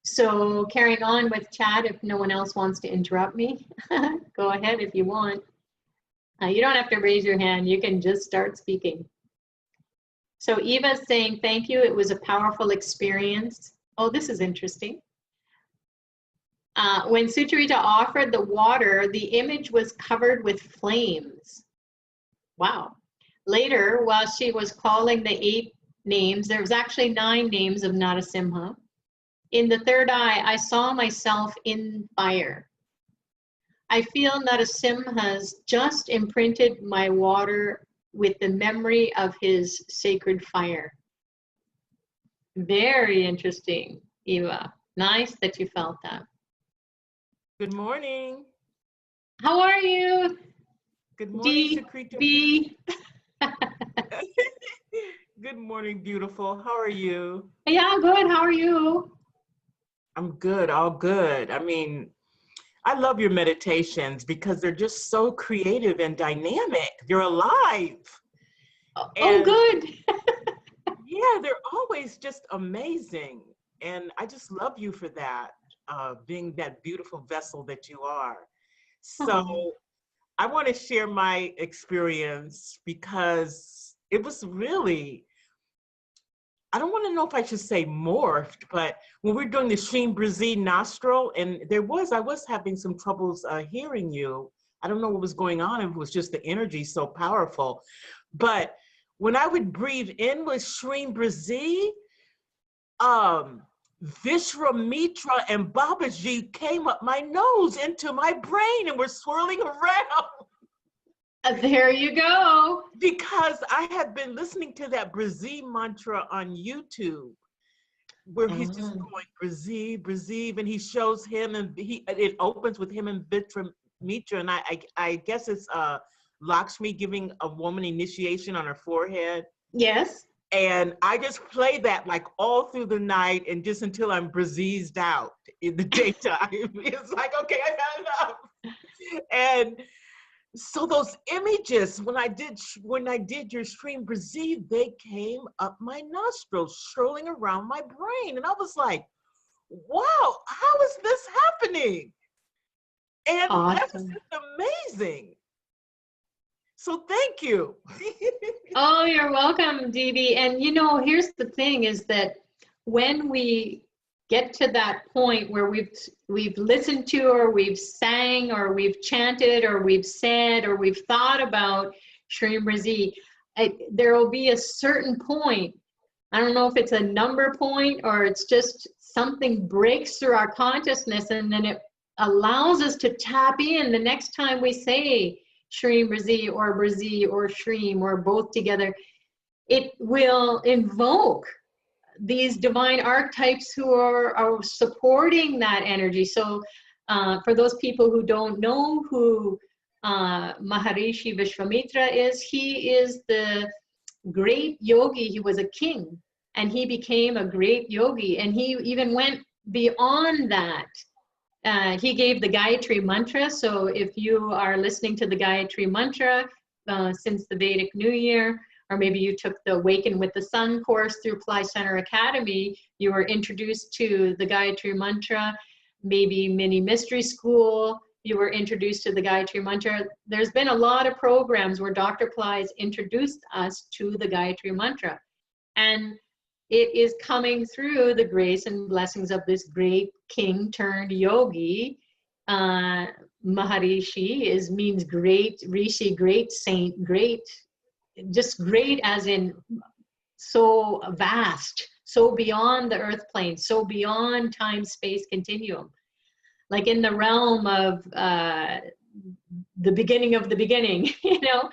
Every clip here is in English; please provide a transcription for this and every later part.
So carrying on with chat, if no one else wants to interrupt me, go ahead if you want. You don't have to raise your hand. You can just start speaking. So Eva's saying, thank you. It was a powerful experience. Oh, this is interesting. When Sucharita offered the water, the image was covered with flames. Wow. Later, while she was calling the 8 names, there was actually 9 names of Narasimha. In the third eye, I saw myself in fire. I feel Narasimha's just imprinted my water with the memory of his sacred fire. Very interesting, Eva. Nice that you felt that. Good morning. How are you? Good morning, Secreta. Good morning, beautiful. How are you? Yeah, good. How are you? I'm good, all good. I mean, I love your meditations because they're just so creative and dynamic. You're alive. Oh, good. Yeah, they're always just amazing. And I just love you for that, being that beautiful vessel that you are. So I want to share my experience because it was really, I don't want to know if I should say morphed, but when we were doing the Shreem Brzee nostril, and I was having some troubles hearing you. I don't know what was going on. It was just the energy so powerful. But when I would breathe in with Shreem Brzee, Vishwamitra and Babaji came up my nose into my brain and were swirling around. There you go. Because I had been listening to that Brzee mantra on YouTube, where he's just going Brzee, Brzee, and he shows him, and it opens with him and Vishwamitra, and I guess it's Lakshmi giving a woman initiation on her forehead. Yes. And I just play that like all through the night and just until I'm Brzeezed out in the daytime. It's like, okay, I got enough. And so those images, when I did your Shreem Brzee, they came up my nostrils, swirling around my brain. And I was like, wow, how is this happening? And that's just amazing. So thank you. Oh, you're welcome, DB. And you know, here's the thing is that when we get to that point where we've listened to, or we've sang, or we've chanted, or we've said, or we've thought about Shreem Brzee, there will be a certain point. I don't know if it's a number point or it's just something breaks through our consciousness, and then it allows us to tap in the next time we say Shreem Brzee or Shreem or both together. It will invoke these divine archetypes who are supporting that energy. So for those people who don't know who Maharishi Vishwamitra is, he is the great yogi. He was a king and he became a great yogi, and he even went beyond that. He gave the Gayatri Mantra. So if you are listening to the Gayatri Mantra since the Vedic New Year, or maybe you took the Awaken with the Sun course through Fly Center Academy, you were introduced to the Gayatri Mantra. Maybe Mini Mystery School, you were introduced to the Gayatri Mantra. There's been a lot of programs where Dr. Plies introduced us to the Gayatri Mantra. And it is coming through the grace and blessings of this great king turned yogi. Maharishi means great, Rishi, great saint, great, just great as in so vast, so beyond the earth plane, so beyond time space continuum, like in the realm of the beginning of the beginning. You know,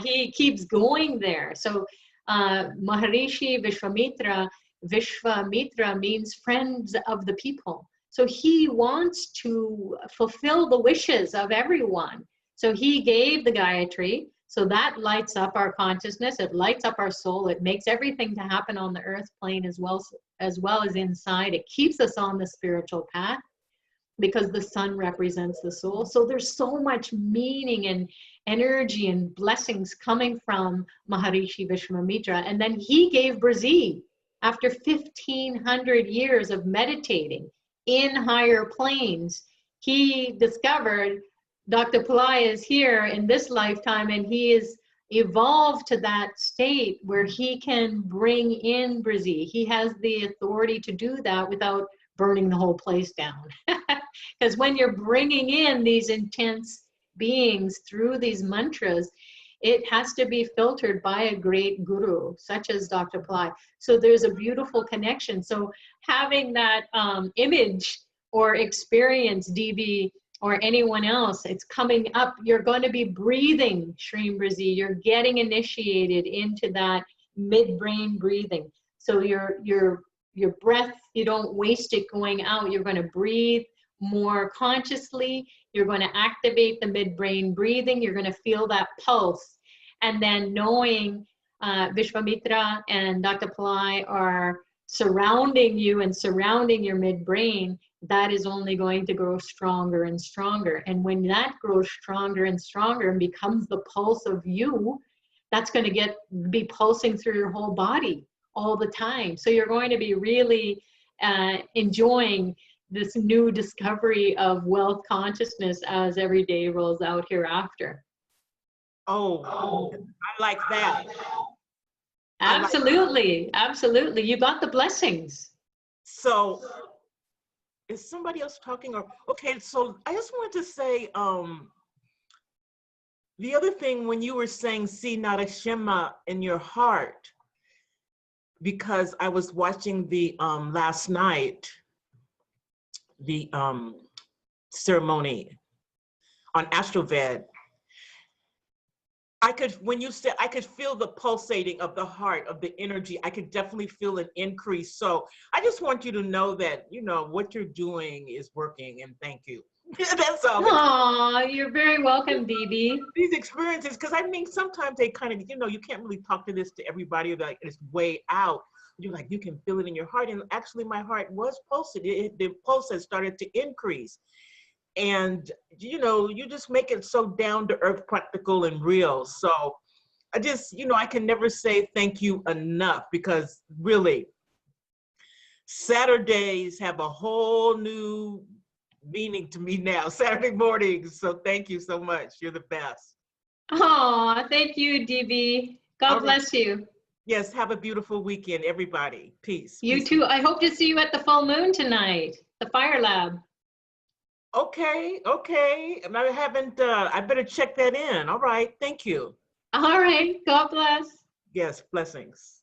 he keeps going there. So Maharishi Vishwamitra means friends of the people. So he wants to fulfill the wishes of everyone. So he gave the Gayatri. So that lights up our consciousness, it lights up our soul, it makes everything to happen on the earth plane as well as inside. It keeps us on the spiritual path because the sun represents the soul. So there's so much meaning and energy and blessings coming from Maharishi Vishwamitra. And then he gave Brzee after 1,500 years of meditating in higher planes, he discovered Dr. Pillai is here in this lifetime, and he is evolved to that state where he can bring in Brzee. He has the authority to do that without burning the whole place down. Because when you're bringing in these intense beings through these mantras, it has to be filtered by a great guru, such as Dr. Pillai. So there's a beautiful connection. So having that image or experience, DB, or anyone else, it's coming up. You're going to be breathing, Shreem Brzee. You're getting initiated into that midbrain breathing. So your breath, you don't waste it going out. You're going to breathe more consciously. You're going to activate the midbrain breathing. You're going to feel that pulse. And then knowing Vishwamitra and Dr. Pillai are surrounding you and surrounding your midbrain, that is only going to grow stronger and stronger. And when that grows stronger and stronger and becomes the pulse of you, that's going to be pulsing through your whole body all the time. So you're going to be really enjoying this new discovery of wealth consciousness as every day rolls out hereafter. Oh, I like that. Absolutely, absolutely. You got the blessings. So is somebody else talking, or okay, so I just wanted to say the other thing when you were saying see Narasimha in your heart, because I was watching the last night the ceremony on Astroved. When you said, I could feel the pulsating of the heart, of the energy. I could definitely feel an increase. So I just want you to know that, you know, what you're doing is working, and thank you. That's all. Aw, you're very welcome, DB. These experiences, because I mean, sometimes they kind of, you know, you can't really talk to this to everybody, like it's way out. You're like, you can feel it in your heart. And actually my heart was pulsing. The pulse has started to increase. And, you know, you just make it so down to earth, practical and real. So I just, you know, I can never say thank you enough, because really Saturdays have a whole new meaning to me now, Saturday mornings. So thank you so much. You're the best. Oh, thank you, DB. God bless you. Yes, have a beautiful weekend, everybody. Peace. You Peace. too. I hope to see you at the full moon tonight, the Fire Lab. Okay, okay. And I haven't, I better check that in. All right, thank you. All right, God bless. Yes, blessings.